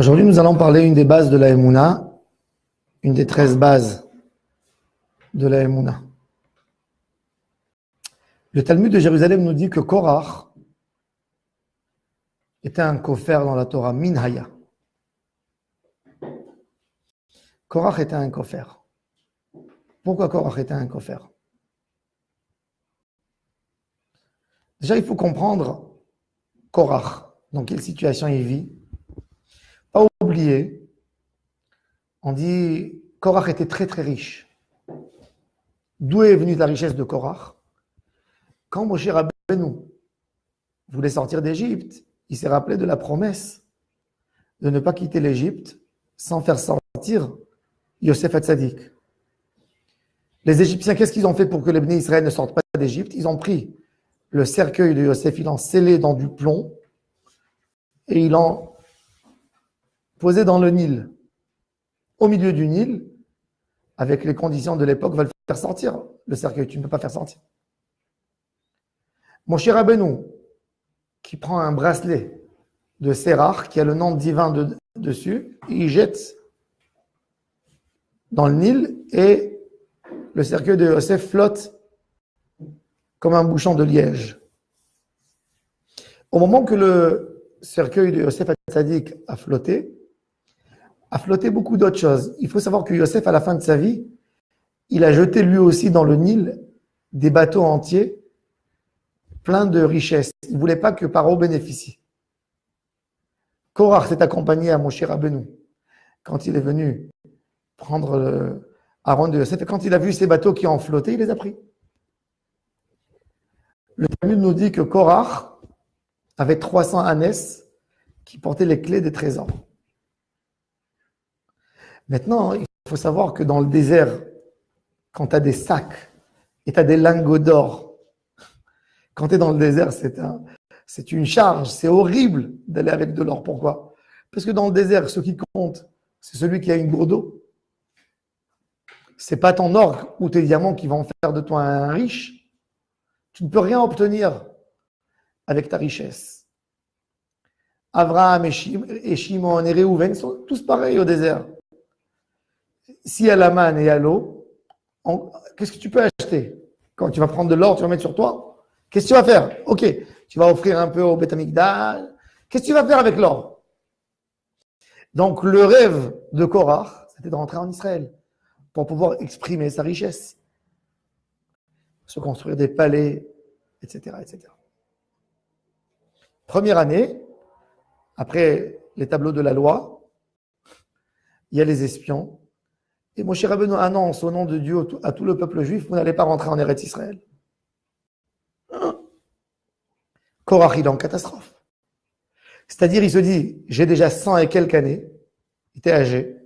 Aujourd'hui, nous allons parler une des bases de la Emouna, une des 13 bases de la Emouna. Le Talmud de Jérusalem nous dit que Korach était un kofer dans la Torah, Minhaya. Korach était un kofer. Pourquoi Korach était un kofer? Déjà, il faut comprendre Korach, dans quelle situation il vit. Pas oublier, on dit Korach était très très riche. D'où est venue la richesse de Korach? Quand Moshe Rabbeinu voulait sortir d'Égypte, il s'est rappelé de la promesse de ne pas quitter l'Égypte sans faire sortir Yosef Hatzadik. Les Égyptiens, qu'est-ce qu'ils ont fait pour que les Bénis Israël ne sortent pas d'Égypte? Ils ont pris le cercueil de Yosef, ils l'ont scellé dans du plomb et ils l'ont posé dans le Nil. Au milieu du Nil, avec les conditions de l'époque, veulent faire sortir le cercueil. Tu ne peux pas faire sortir. Moshe Rabbeinu, qui prend un bracelet de Sérach, qui a le nom divin dessus, il jette dans le Nil et le cercueil de Yosef flotte comme un bouchon de liège. Au moment que le cercueil de Yosef Hatzadik a flotté beaucoup d'autres choses. Il faut savoir que Yosef, à la fin de sa vie, il a jeté lui aussi dans le Nil des bateaux entiers pleins de richesses. Il ne voulait pas que Paro bénéficie. Korach s'est accompagné à Moshe Rabbeinu quand il est venu prendre le Aaron de Yosef. Et quand il a vu ces bateaux qui ont flotté, il les a pris. Le Talmud nous dit que Korach avait 300 ânesses qui portaient les clés des trésors. Maintenant, il faut savoir que dans le désert, quand tu as des sacs et tu as des lingots d'or, quand tu es dans le désert, c'est une charge, c'est horrible d'aller avec de l'or. Pourquoi? Parce que dans le désert, ce qui compte, c'est celui qui a une gourde d'eau. Ce n'est pas ton or ou tes diamants qui vont faire de toi un riche. Tu ne peux rien obtenir avec ta richesse. Abraham et Shimon et Réhouven sont tous pareils au désert. S'il y a la manne et il y a l'eau, qu'est-ce que tu peux acheter? Quand tu vas prendre de l'or, tu vas mettre sur toi? Qu'est-ce que tu vas faire? Ok, tu vas offrir un peu au Beth Amikdash. Qu'est-ce que tu vas faire avec l'or? Donc, le rêve de Korach, c'était de rentrer en Israël pour pouvoir exprimer sa richesse, se construire des palais, etc., etc. Première année, après les tableaux de la loi, il y a les espions. Et Moshe Rabbeinu annonce au nom de Dieu à tout le peuple juif, vous n'allez pas rentrer en Eretz Israël. Korach, il est en catastrophe. C'est-à-dire, il se dit, j'ai déjà 100 et quelques années, il était âgé.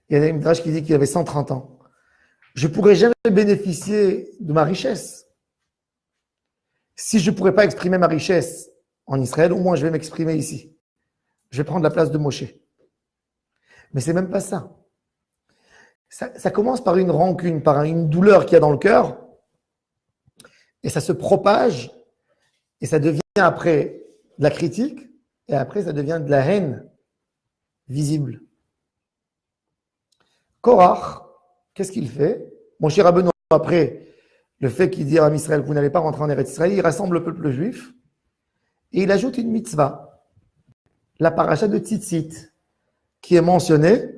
Il y a une drage qui dit qu'il avait 130 ans. Je ne pourrais jamais bénéficier de ma richesse. Si je ne pourrais pas exprimer ma richesse en Israël, au moins je vais m'exprimer ici. Je vais prendre la place de Moshe. Mais c'est même pas ça. Ça commence par une rancune, par une douleur qu'il y a dans le cœur, et ça se propage, et ça devient après de la critique, et après ça devient de la haine visible. Korach, qu'est-ce qu'il fait? Moshe Rabbeinu, après le fait qu'il dit à Israël, vous n'allez pas rentrer en Eretz Israël, il rassemble le peuple juif, et il ajoute une mitzvah, la paracha de Tzitzit, qui est mentionnée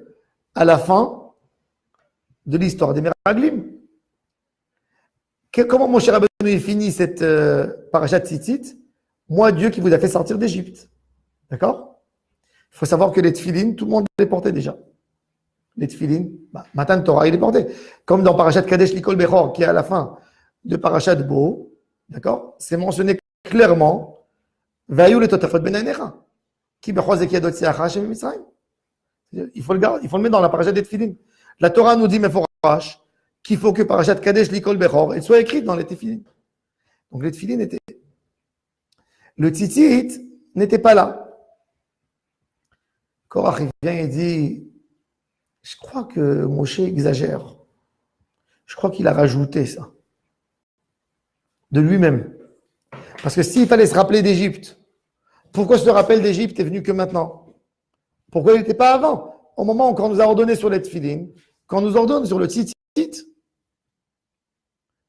à la fin de l'histoire des Meraglim. Comment Moshe Rabbeinu finit cette paracha de Tzitzit? Moi, Dieu qui vous a fait sortir d'Égypte. D'accord? Il faut savoir que les tefilines, tout le monde les portait déjà. Les tefilines, Matan Torah, il les portait. Comme dans parachat Kadesh Likol Bechor, qui est à la fin de parachat Bo, d'accord? C'est mentionné clairement, Vayou le Totafot Ben Anecha, qui bechose qui adot siacha Hashem Mitzrayim. Il faut le garder, il faut le mettre dans la parachat des tefilines. La Torah nous dit, mais forache, qu'il faut que parachat Kadesh Likol Bechor, elle soit écrite dans les tefilines. Donc les tefilines étaient. Le tzitzit n'était pas là. Korach vient et dit, je crois que Moshe exagère. Je crois qu'il a rajouté ça. De lui-même. Parce que s'il fallait se rappeler d'Égypte, pourquoi ce rappel d'Égypte est venu que maintenant? Pourquoi il n'était pas avant? Au moment où on nous a ordonné sur les tefilin, quand on nous ordonne sur le tzitzit,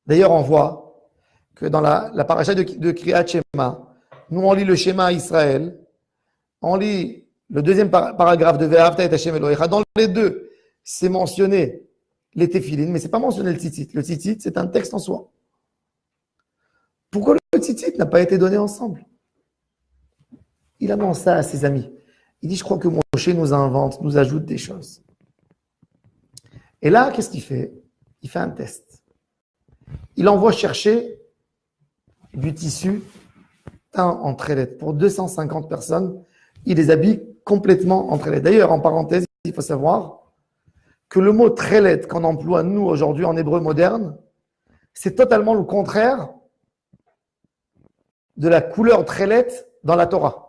d'ailleurs on voit que dans la paracha de Kriyat Shema, nous on lit le schéma à Israël, on lit le deuxième paragraphe de Ve'ahavta et Hashem Elohecha. Dans les deux, c'est mentionné les tefilin, mais ce n'est pas mentionné le tzitzit. Le tzitzit, c'est un texte en soi. Pourquoi le tzitzit n'a pas été donné ensemble? Il annonce ça à ses amis. Il dit, je crois que Moshe nous invente, nous ajoute des choses. Et là, qu'est-ce qu'il fait? Il fait un test. Il envoie chercher du tissu teint en trélette pour 250 personnes. Il les habille complètement en trélette. D'ailleurs, en parenthèse, il faut savoir que le mot trélette qu'on emploie nous aujourd'hui en hébreu moderne, c'est totalement le contraire de la couleur trélette dans la Torah.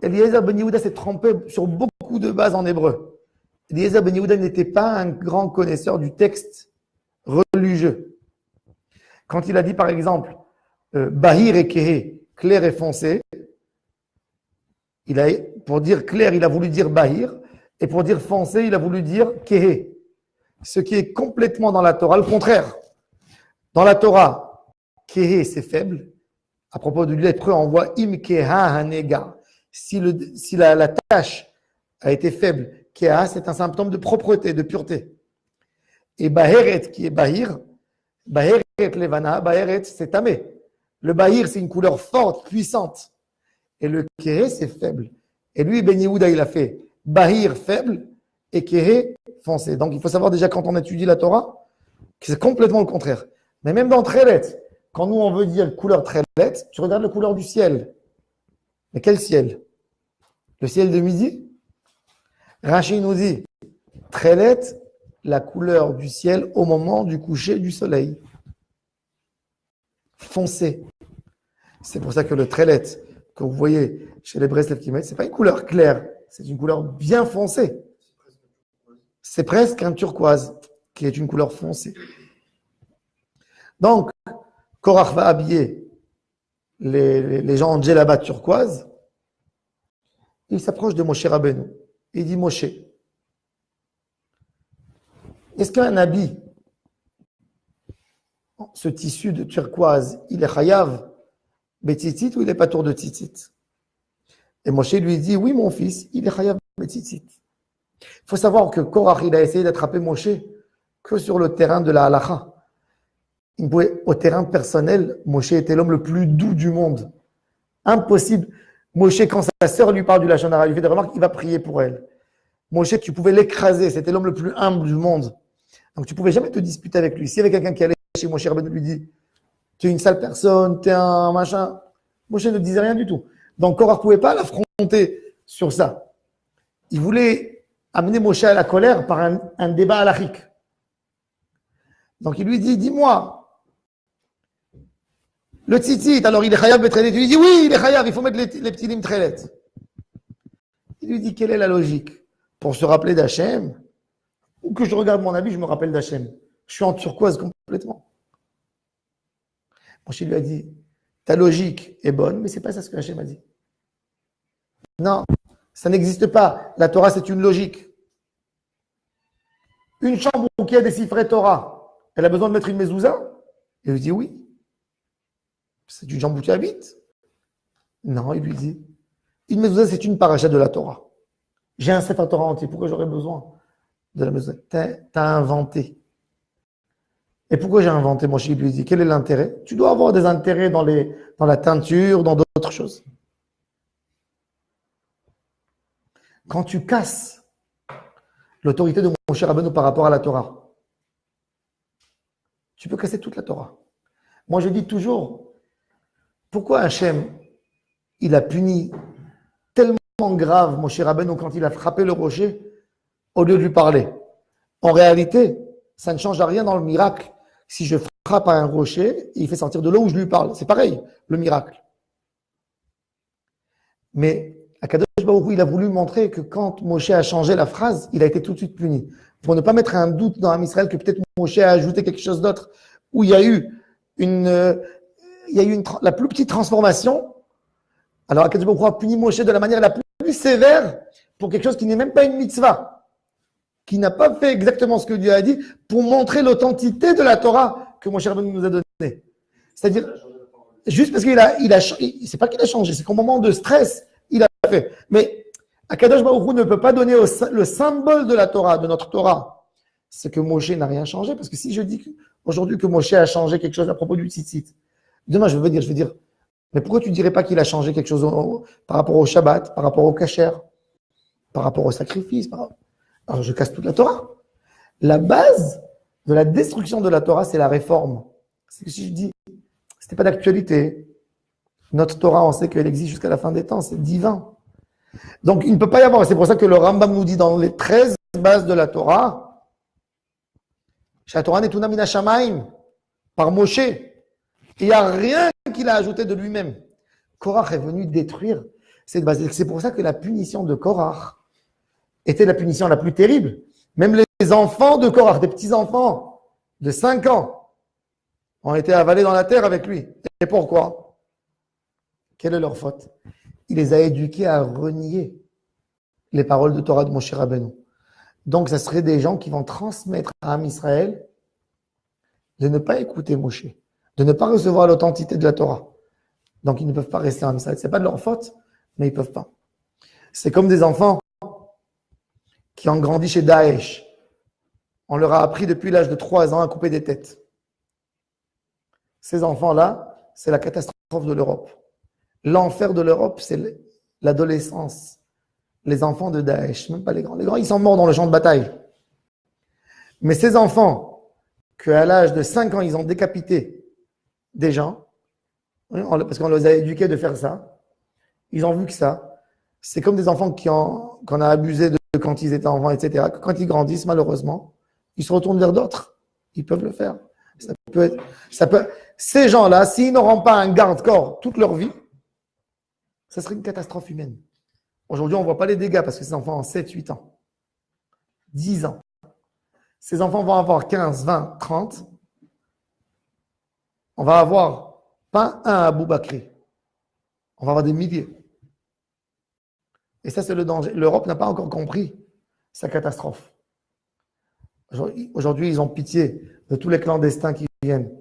Eliezer ben Yehuda s'est trompé sur beaucoup de bases en hébreu. Eliezer ben Yehuda n'était pas un grand connaisseur du texte religieux. Quand il a dit par exemple Bahir et Kehe, clair et foncé, pour dire clair, il a voulu dire Bahir, et pour dire foncé, il a voulu dire Kehe. Ce qui est complètement dans la Torah, le contraire. Dans la Torah, Kehe, c'est faible. À propos de l'hébreu, on voit Im Keha Hanega. Si la tâche a été faible, Keha, c'est un symptôme de propreté, de pureté. Et Baheret, qui est Bahir, Baheret Levana, Baheret, c'est tamé. Le Bahir, c'est une couleur forte, puissante. Et le Kehe, c'est faible. Et lui, Ben Yehuda, il a fait Bahir faible et Kehe foncé. Donc, il faut savoir déjà quand on étudie la Torah, que c'est complètement le contraire. Mais même dans Trélet, quand nous, on veut dire couleur Trélet, tu regardes la couleur du ciel. Mais quel ciel? Le ciel de midi? Rachid nous dit, Trélet, la couleur du ciel au moment du coucher du soleil. Foncé. C'est pour ça que le Trélet, que vous voyez chez les Breslev qui mettent, ce n'est pas une couleur claire, c'est une couleur bien foncée. C'est presque un turquoise, qui est une couleur foncée. Donc, Korach va habiller les gens en djellaba turquoise. Il s'approche de Moshe Rabbeinu. Il dit, Moshe, est-ce qu'un habit, ce tissu de turquoise, il est chayav betzitzit ou il n'est pas tour de tzitzit? Et Moshe lui dit, oui mon fils, il est chayav betzitzit. Il faut savoir que Korach, il a essayé d'attraper Moshe que sur le terrain de la halacha. Au terrain personnel, Moshe était l'homme le plus doux du monde. Impossible. Moshe, quand sa sœur lui parle du Lachon Hara, il lui fait des remarques, il va prier pour elle. Moshe, tu pouvais l'écraser, c'était l'homme le plus humble du monde. Donc tu ne pouvais jamais te disputer avec lui. S'il y avait quelqu'un qui allait chez Moshe Rabbeinu lui dit, tu es une sale personne, tu es un machin, Moshe ne disait rien du tout. Donc Korach ne pouvait pas l'affronter sur ça. Il voulait amener Moshe à la colère par un débat halachique. Donc il lui dit, dis-moi, le tzitzit, alors il est chayav betrelet. Il lui dit, oui, il est chayav, il faut mettre les petits limes trelet. Il lui dit, quelle est la logique? Pour se rappeler d'Hachem, ou que je regarde mon habit, je me rappelle d'Hachem. Je suis en turquoise complètement. Moshe lui a dit, ta logique est bonne, mais ce n'est pas ça ce que Hachem a dit. Non, ça n'existe pas. La Torah, c'est une logique. Une chambre où il y a des siffrets Torah, elle a besoin de mettre une mezouza? Il lui dit oui. C'est une chambre où tu habites? Non, il lui dit. Une mezouza, c'est une paracha de la Torah. J'ai un sefer Torah entier. Pourquoi j'aurais besoin de la mezouza? T'as inventé. Et pourquoi j'ai inventé? Moshe lui dit, quel est l'intérêt? Tu dois avoir des intérêts dans la teinture, dans d'autres choses. Quand tu casses l'autorité de Moshe Rabbeinu par rapport à la Torah, tu peux casser toute la Torah. Moi, je dis toujours, pourquoi Hachem, il a puni tellement grave Moshe Rabbeinu quand il a frappé le rocher au lieu de lui parler? En réalité, ça ne change rien dans le miracle. Si je frappe à un rocher, il fait sortir de l'eau où je lui parle. C'est pareil, le miracle. Mais Akadosh Baruch Hu, il a voulu montrer que quand Moshe a changé la phrase, il a été tout de suite puni. Pour ne pas mettre un doute dans Am Israël que peut-être Moshe a ajouté quelque chose d'autre, où il y a eu la plus petite transformation. Alors Akadosh Baruch Hu a puni Moshe de la manière la plus plus sévère pour quelque chose qui n'est même pas une mitzvah, qui n'a pas fait exactement ce que Dieu a dit pour montrer l'authenticité de la Torah que Moshe Rabbeinu nous a donnée. C'est-à-dire, juste parce c'est pas qu'il a changé, c'est qu'au moment de stress, il a fait. Mais Akadosh Baruch Hu ne peut pas donner le symbole de la Torah, de notre Torah. C'est que Moshe n'a rien changé, parce que si je dis aujourd'hui que Moshe a changé quelque chose à propos du tzitzit, demain je vais dire, mais pourquoi tu ne dirais pas qu'il a changé quelque chose par rapport au Shabbat, par rapport au kasher, par rapport au sacrifice Alors je casse toute la Torah. La base de la destruction de la Torah, c'est la réforme. C'est que si je dis, c'était pas d'actualité, notre Torah, on sait qu'elle existe jusqu'à la fin des temps, c'est divin. Donc il ne peut pas y avoir, c'est pour ça que le Rambam nous dit dans les 13 bases de la Torah, Torah netuna mina shamaim, par Moshe. Il n'y a rien qu'il a ajouté de lui-même. Korach est venu détruire cette base. C'est pour ça que la punition de Korach était la punition la plus terrible. Même les enfants de Korach, des petits-enfants de 5 ans, ont été avalés dans la terre avec lui. Et pourquoi? Quelle est leur faute? Il les a éduqués à renier les paroles de Torah de Moshe Rabbeinu. Donc, ça serait des gens qui vont transmettre à Am Israël de ne pas écouter Moshe, de ne pas recevoir l'authenticité de la Torah. Donc, ils ne peuvent pas rester en Am Israël. Ce n'est pas de leur faute, mais ils ne peuvent pas. C'est comme des enfants qui ont grandi chez Daesh. On leur a appris depuis l'âge de 3 ans à couper des têtes. Ces enfants-là, c'est la catastrophe de l'Europe. L'enfer de l'Europe, c'est l'adolescence. Les enfants de Daesh, même pas les grands. Les grands, ils sont morts dans le champ de bataille. Mais ces enfants, qu'à l'âge de 5 ans, ils ont décapité des gens, parce qu'on les a éduqués de faire ça, ils ont vu que ça. C'est comme des enfants qu'on a abusé de quand ils étaient enfants, etc. Quand ils grandissent, malheureusement, ils se retournent vers d'autres. Ils peuvent le faire. Ces gens-là, s'ils n'auront pas un garde-corps toute leur vie, ça serait une catastrophe humaine. Aujourd'hui, on ne voit pas les dégâts parce que ces enfants ont 7, 8 ans, 10 ans. Ces enfants vont avoir 15, 20, 30. On va avoir pas un Abou Bakri. On va avoir des milliers. Et ça, c'est le danger. L'Europe n'a pas encore compris sa catastrophe. Aujourd'hui, ils ont pitié de tous les clandestins qui viennent.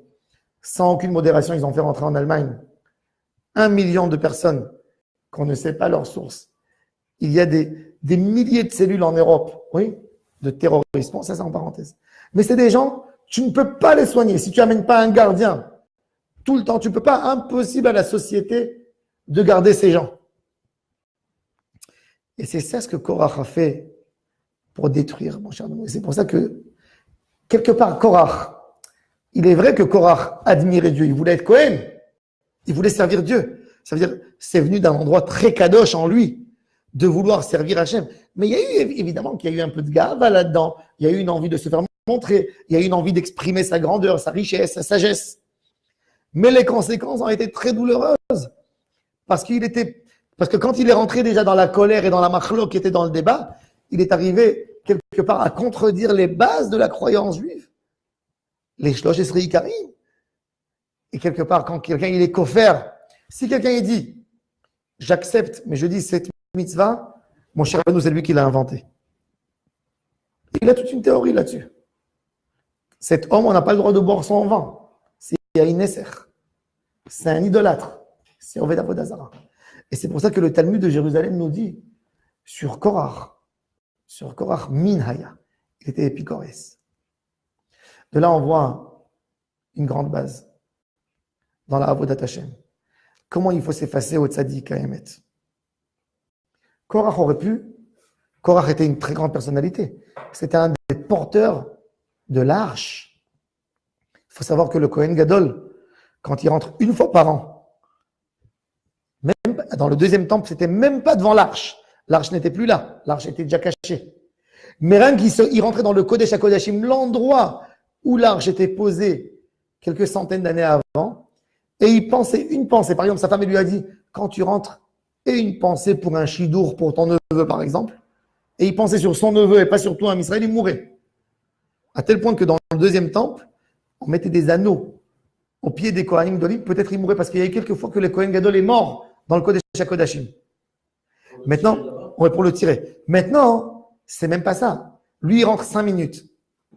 Sans aucune modération, ils ont fait rentrer en Allemagne 1 million de personnes qu'on ne sait pas leur source. Il y a des milliers de cellules en Europe, oui, de terrorisme. Bon, ça, c'est en parenthèse. Mais c'est des gens, tu ne peux pas les soigner. Si tu n'amènes pas un gardien tout le temps, tu ne peux pas, impossible à la société de garder ces gens. Et c'est ça ce que Korach a fait pour détruire, mon cher Noé. C'est pour ça que, quelque part, Korach, il est vrai que Korach admirait Dieu. Il voulait être Cohen. Il voulait servir Dieu. Ça veut dire, c'est venu d'un endroit très kadosh en lui, de vouloir servir Hachem. Mais il y a eu, évidemment, qu'il y a eu un peu de gava là-dedans. Il y a eu une envie de se faire montrer. Il y a eu une envie d'exprimer sa grandeur, sa richesse, sa sagesse. Mais les conséquences ont été très douloureuses. Parce que quand il est rentré déjà dans la colère et dans la machlo qui était dans le débat, il est arrivé quelque part à contredire les bases de la croyance juive. Les shlosh esrei ikarim. Et quelque part, quand quelqu'un il est kofer, si quelqu'un il dit, j'accepte, mais je dis cette mitzvah, mon cher Rabbeinu, c'est lui qui l'a inventé. Il a toute une théorie là-dessus. Cet homme, on n'a pas le droit de boire son vin. C'est un Nesser. C'est un idolâtre. C'est Oved Avodah Zara. Et c'est pour ça que le Talmud de Jérusalem nous dit, sur Korach Minhaya, il était épicorès. De là, on voit une grande base dans la Avodat Hashem. Comment il faut s'effacer au Tzadik à Emet. Korach était une très grande personnalité. C'était un des porteurs de l'arche. Il faut savoir que le Kohen Gadol, quand il rentre une fois par an, même dans le deuxième temple, c'était même pas devant l'arche. L'arche n'était plus là. L'arche était déjà cachée. Mais rien qu'il rentrait dans le Kodesh HaKodashim, l'endroit où l'arche était posée quelques centaines d'années avant, et il pensait une pensée. Par exemple, sa femme lui a dit, quand tu rentres, aie une pensée pour un chidour, pour ton neveu, par exemple. Et il pensait sur son neveu et pas sur toi, un Israël, il mourait. À tel point que dans le deuxième temple, on mettait des anneaux au pied des Kohanim d'Olive. Peut-être il mourait parce qu'il y a eu quelques fois que le Kohen Gadol est mort dans le Kodesh HaKodashim. Maintenant, on est pour le tirer. Maintenant, c'est même pas ça. Lui, il rentre 5 minutes.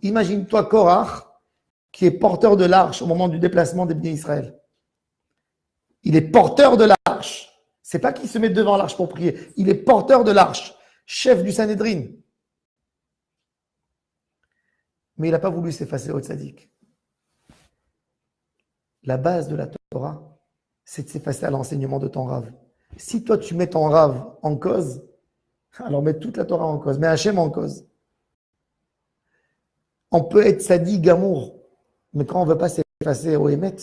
Imagine-toi Korach, qui est porteur de l'arche au moment du déplacement des Bnei Israël. Il est porteur de l'arche. C'est pas qu'il se met devant l'arche pour prier. Il est porteur de l'arche, chef du Sanhédrin. Mais il n'a pas voulu s'effacer au tzaddik. La base de la Torah, c'est de s'effacer à l'enseignement de ton Rav. Si toi, tu mets ton Rav en cause, alors mets toute la Torah en cause, mets Hachem en cause. On peut être tzaddik gamour, mais quand on ne veut pas s'effacer au Hémet,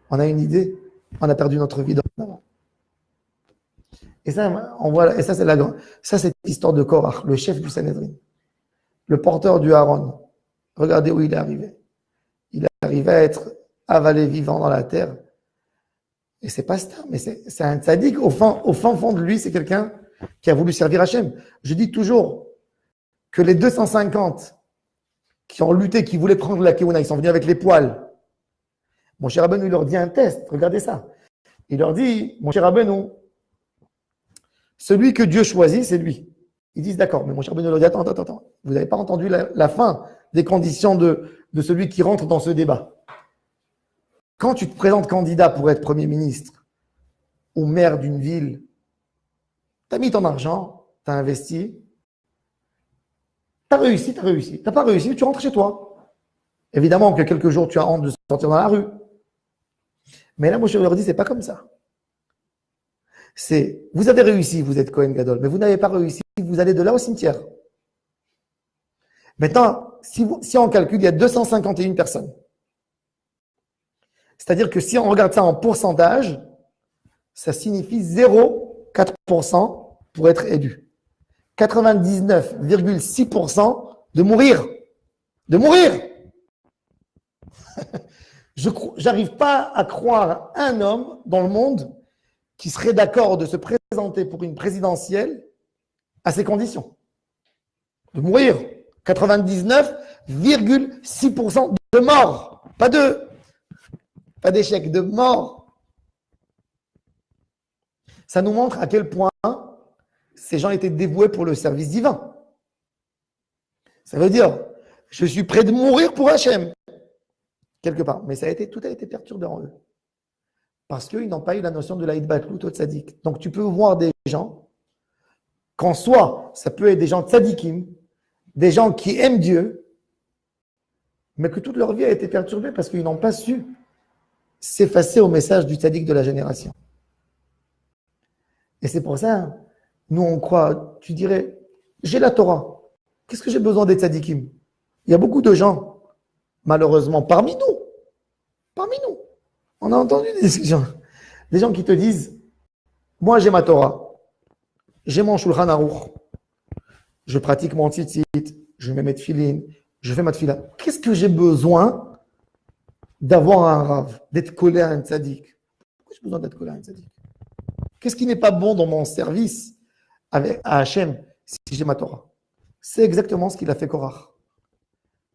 on a une idée, on a perdu notre vie. Et ça, on voit, et ça, c'est cette histoire de Korach, le chef du Sanhédrin, le porteur du Aaron. Regardez où il est arrivé. Il est arrivé à être avalé vivant dans la terre. Et c'est pas ça, mais c'est un tzaddik. Au fin fond de lui, c'est quelqu'un qui a voulu servir Hachem. Je dis toujours que les 250 qui ont lutté, qui voulaient prendre la Keuna, ils sont venus avec les poils. Mon cher Rabbeinu, il leur dit un test. Regardez ça. Il leur dit, mon cher Rabbeinu, celui que Dieu choisit, c'est lui. Ils disent d'accord, mais mon cher Rabbeinu leur dit, attends. Vous n'avez pas entendu la fin des conditions de celui qui rentre dans ce débat. Quand tu te présentes candidat pour être Premier ministre ou maire d'une ville, tu as mis ton argent, tu as investi, tu as réussi. Tu n'as pas réussi, tu rentres chez toi. Évidemment que quelques jours, tu as honte de sortir dans la rue. Mais là, moi, je leur dis, c'est pas comme ça. Vous avez réussi, vous êtes Kohen Gadol, mais vous n'avez pas réussi, vous allez de là au cimetière. Maintenant, si on calcule, il y a 251 personnes. C'est-à-dire que si on regarde ça en pourcentage, ça signifie 0,4% pour être élu. 99,6% de mourir. De mourir. Je n'arrive pas à croire un homme dans le monde qui serait d'accord de se présenter pour une présidentielle à ces conditions. De mourir. 99,6% de mort. Pas d'échec, de mort. Ça nous montre à quel point ces gens étaient dévoués pour le service divin. Ça veut dire, je suis prêt de mourir pour Hachem. Quelque part. Mais tout a été perturbé en eux. Parce qu'ils n'ont pas eu la notion de l'Aïd Batlout au tzaddik. Donc tu peux voir des gens, qu'en soi, ça peut être des gens tzaddikim, des gens qui aiment Dieu, mais que toute leur vie a été perturbée parce qu'ils n'ont pas su s'effacer au message du tzaddik de la génération. Et c'est pour ça, nous on croit, tu dirais, j'ai la Torah, qu'est-ce que j'ai besoin des tzaddikim? Il y a beaucoup de gens, malheureusement, parmi nous, on a entendu des gens qui te disent, moi j'ai ma Torah, j'ai mon Shulchan Aruch, je pratique mon tzitzit, je mets mes tefilin, je fais ma tefila. Qu'est-ce que j'ai besoin d'avoir un rave, d'être collé à un tzaddik? Pourquoi j'ai besoin d'être collé à un tzaddik? Qu'est-ce qui n'est pas bon dans mon service à Hachem si j'ai ma Torah? C'est exactement ce qu'il a fait Korach.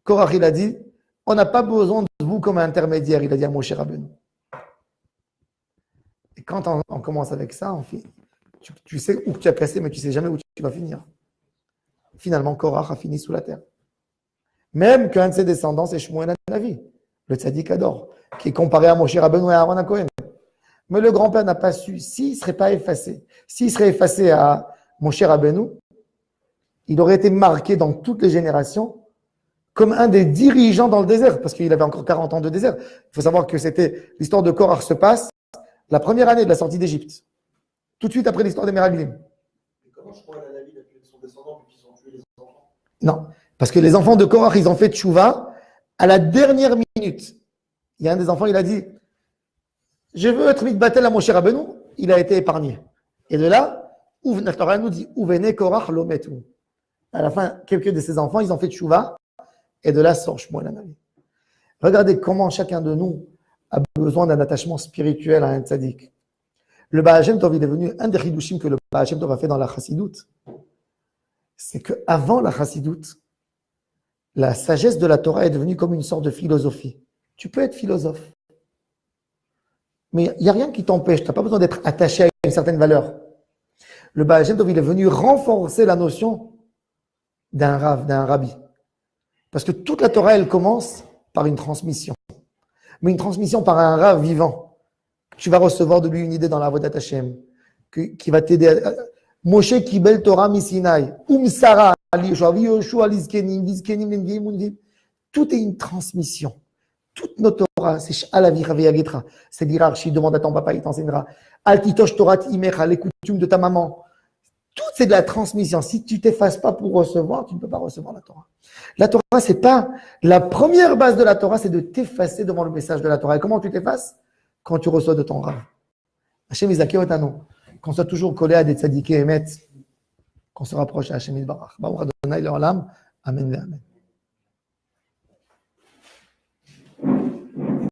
Korach, il a dit, on n'a pas besoin de vous comme intermédiaire, il a dit à Moshe Rabbeinu. Et quand on commence avec ça, tu sais où tu as placé, mais tu ne sais jamais où tu vas finir. Finalement, Korach a fini sous la terre. Même qu'un de ses descendants, c'est Shmuel Hanavi, le tzaddik Ador, qui est comparé à Moshe Rabbeinu et à Aaron HaKohen. Mais le grand-père n'a pas su, s'il ne serait pas effacé, s'il serait effacé à Moshe Rabbeinu, il aurait été marqué dans toutes les générations comme un des dirigeants dans le désert, parce qu'il avait encore 40 ans de désert. Il faut savoir que l'histoire de Korach se passe la première année de la sortie d'Égypte, tout de suite après l'histoire des Meraglim. Comment je crois à la vie de son descendant puis ils ont tué les enfants? Non, parce que les enfants de Korach, ils ont fait tchouva à la dernière minute. Il y a un des enfants, il a dit, je veux être mitbatel à Moshe Rabbeinu, il a été épargné. Et de là, la Torah nous dit, Ouvene Korach lometu. À la fin, quelques de ses enfants, ils ont fait tchouva, et de là sort Shmuel Hanavi. Regardez comment chacun de nous a besoin d'un attachement spirituel à un tzaddik. Le Baal Shem Tov, il est devenu un des chidushim que le Baal Shem Tov a fait dans la chassidoute. C'est qu'avant la chassidoute, la sagesse de la Torah est devenue comme une sorte de philosophie. Tu peux être philosophe, mais il n'y a rien qui t'empêche. Tu n'as pas besoin d'être attaché à une certaine valeur. Le Baal Shem Tov, il est venu renforcer la notion d'un rav, d'un rabbi. Parce que toute la Torah, elle commence par une transmission. Mais une transmission par un rav vivant. Tu vas recevoir de lui une idée dans la Avodat Hashem, qui va t'aider. Moshe Kibel Torah Misinai, Sarah, Yoshua, Lizkenim, Lizkenim, tout est une transmission. Toute notre Torah, c'est Sh'alavi Raveyagetra. C'est l'hierarchie, demande à ton papa, il t'enseignera. Altitosh Torah Imecha, les coutumes de ta maman. Tout c'est de la transmission. Si tu t'effaces pas pour recevoir, tu ne peux pas recevoir la Torah. La Torah, c'est pas, la première base de la Torah, c'est de t'effacer devant le message de la Torah. Et comment tu t'effaces? Quand tu reçois de ton Rav. Hachem Izaki Otano. Qu'on soit toujours collé à des tzadikés émet, qu'on se rapproche à Hachem Yitbarach. Baruch Adonai Le'olam. Amen. Amen.